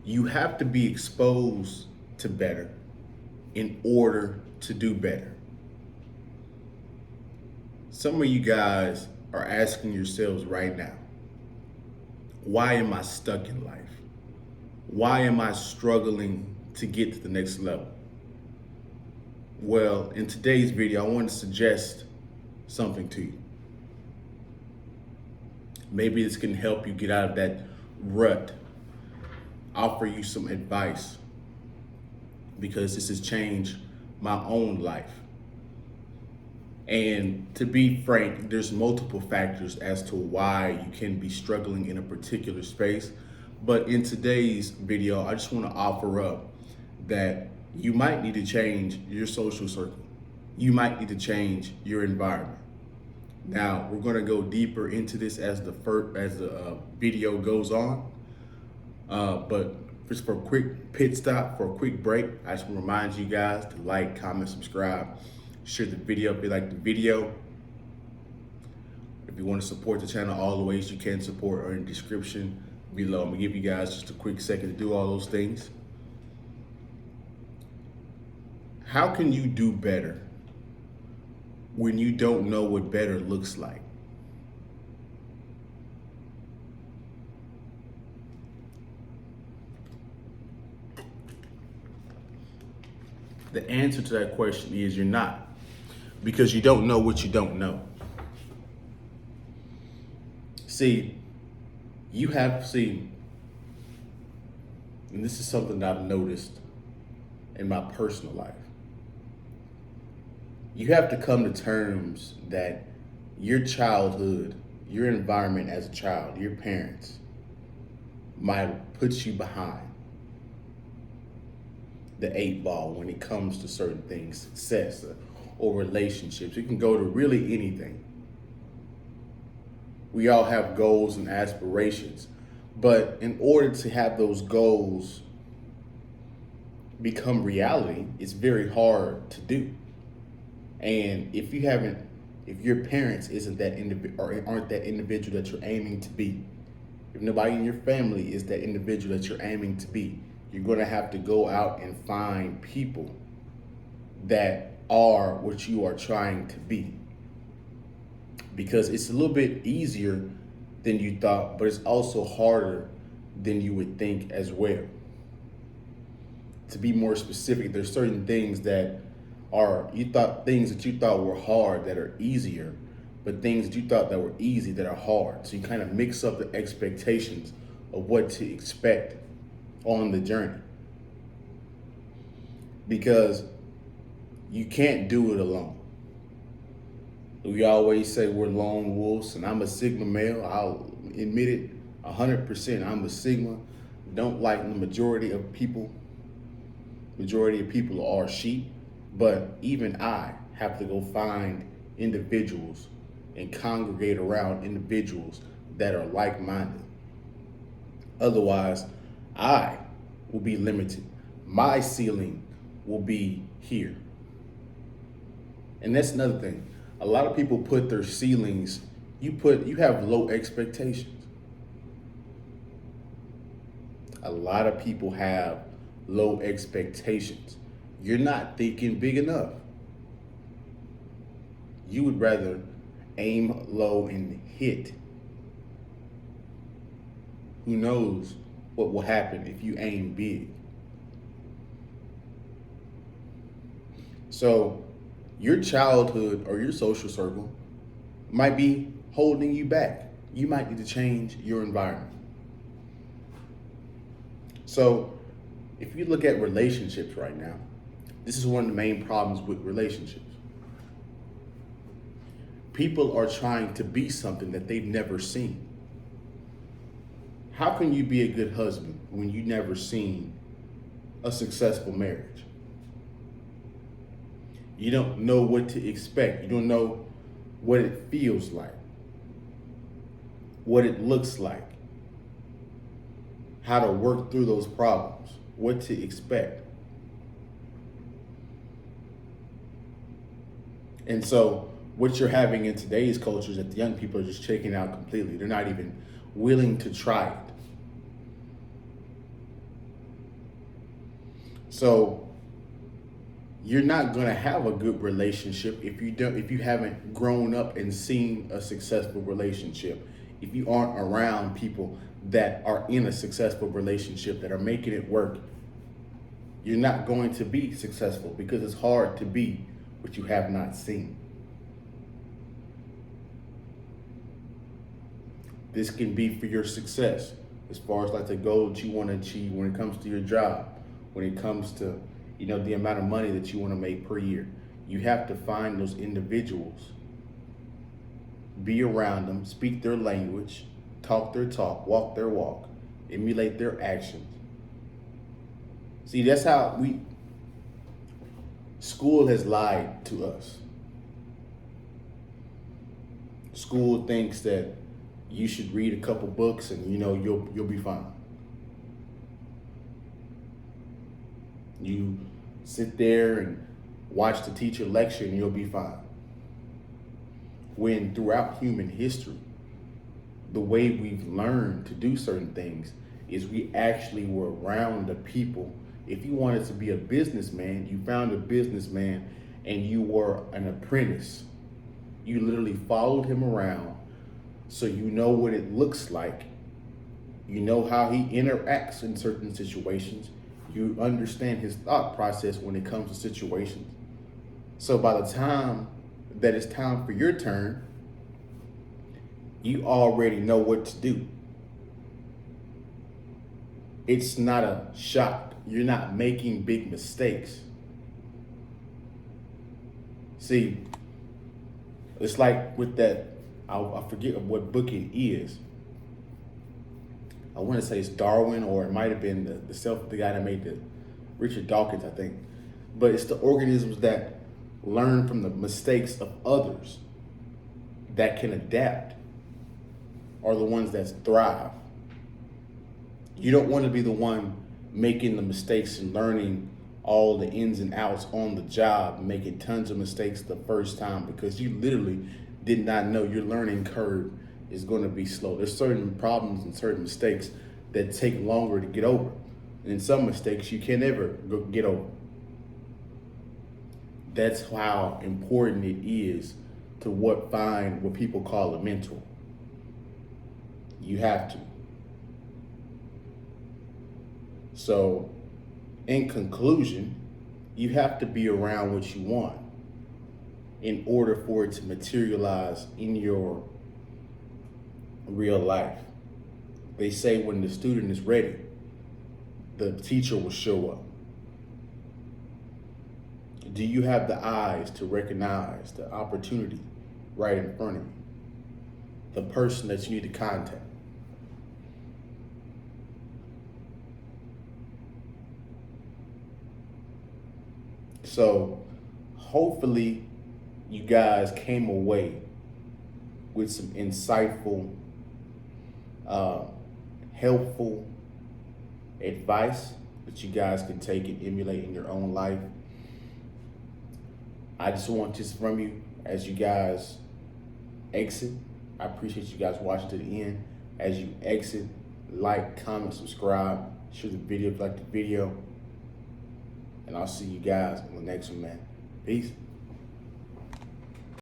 You have to be exposed to better in order to do better. Some of you guys are asking yourselves right now, why am I stuck in life? Why am I struggling to get to the next level? Well, in today's video, I want to suggest something to you. Maybe this can help you get out of that rut, offer you some advice, because this has changed my own life. And to be frank, there's multiple factors as to why you can be struggling in a particular space. But in today's video, I just want to offer up that you might need to change your social circle. You might need to change your environment. Now, we're going to go deeper into this as the video goes on. But just for a quick pit stop, for a quick break, I just want to remind you guys to like, comment, subscribe, share the video if you like the video. If you want to support the channel, all the ways you can support are in the description below. I'm going to give you guys just a quick second to do all those things. How can you do better when you don't know what better looks like? The answer to that question is you're not, because you don't know what you don't know. See, and this is something that I've noticed in my personal life. You have to come to terms that your childhood, your environment as a child, your parents might put you behind the 8 ball when it comes to certain things, success or relationships. It can go to really anything. We all have goals and aspirations, but in order to have those goals become reality, it's very hard to do. And if your parents aren't that individual that you're aiming to be, if nobody in your family is that individual that you're aiming to be, you're going to have to go out and find people that are what you are trying to be. Because it's a little bit easier than you thought, but it's also harder than you would think as well. To be more specific, there's certain things that things that you thought were hard that are easier, but things that you thought that were easy that are hard. So you kind of mix up the expectations of what to expect on the journey, because you can't do it alone. We always say we're lone wolves, and I'm a Sigma male. I'll admit it 100%. I'm a Sigma. Don't like the majority of people. Majority of people are sheep, but even I have to go find individuals and congregate around individuals that are like-minded. Otherwise, I will be limited. My ceiling will be here. And that's another thing. A lot of people put their ceilings, you have low expectations. A lot of people have low expectations. You're not thinking big enough. You would rather aim low and hit. Who knows what will happen if you aim big? So your childhood or your social circle might be holding you back. You might need to change your environment. So if you look at relationships right now, this is one of the main problems with relationships. People are trying to be something that they've never seen. How can you be a good husband when you've never seen a successful marriage? You don't know what to expect. You don't know what it feels like, what it looks like, how to work through those problems, what to expect. And so what you're having in today's culture is that the young people are just checking out completely. They're not even willing to try it. So you're not gonna have a good relationship if you haven't grown up and seen a successful relationship. If you aren't around people that are in a successful relationship that are making it work, you're not going to be successful because it's hard to be what you have not seen. This can be for your success as far as like the goal that you want to achieve when it comes to your job, when it comes to, the amount of money that you want to make per year. You have to find those individuals, be around them, speak their language, talk their talk, walk their walk, emulate their actions. See, that's how school has lied to us. School thinks that you should read a couple books and you'll be fine. You sit there and watch the teacher lecture and you'll be fine. When throughout human history, the way we've learned to do certain things is we actually were around the people. If you wanted to be a businessman, you found a businessman and you were an apprentice. You literally followed him around so you know what it looks like. You know how he interacts in certain situations. You understand his thought process when it comes to situations. So by the time that it's time for your turn, you already know what to do. It's not a shock. You're not making big mistakes. See, it's like with that, I forget what book it is. I want to say it's Darwin, or it might have been the guy that made Richard Dawkins, I think. But it's the organisms that learn from the mistakes of others that can adapt are the ones that thrive. You don't want to be the one making the mistakes and learning all the ins and outs on the job, making tons of mistakes the first time because you literally did not know your learning curve is going to be slow. There's certain problems and certain mistakes that take longer to get over. And some mistakes you can never get over. That's how important it is to find what people call a mentor. You have to. So, in conclusion, you have to be around what you want in order for it to materialize in your real life. They say when the student is ready, the teacher will show up. Do you have the eyes to recognize the opportunity right in front of you? The person that you need to contact? So hopefully you guys came away with some insightful, helpful advice that you guys can take and emulate in your own life. I just want this from you as you guys exit. I appreciate you guys watching to the end. As you exit, like, comment, subscribe, share the video if you like the video. And I'll see you guys on the next one, man. Peace.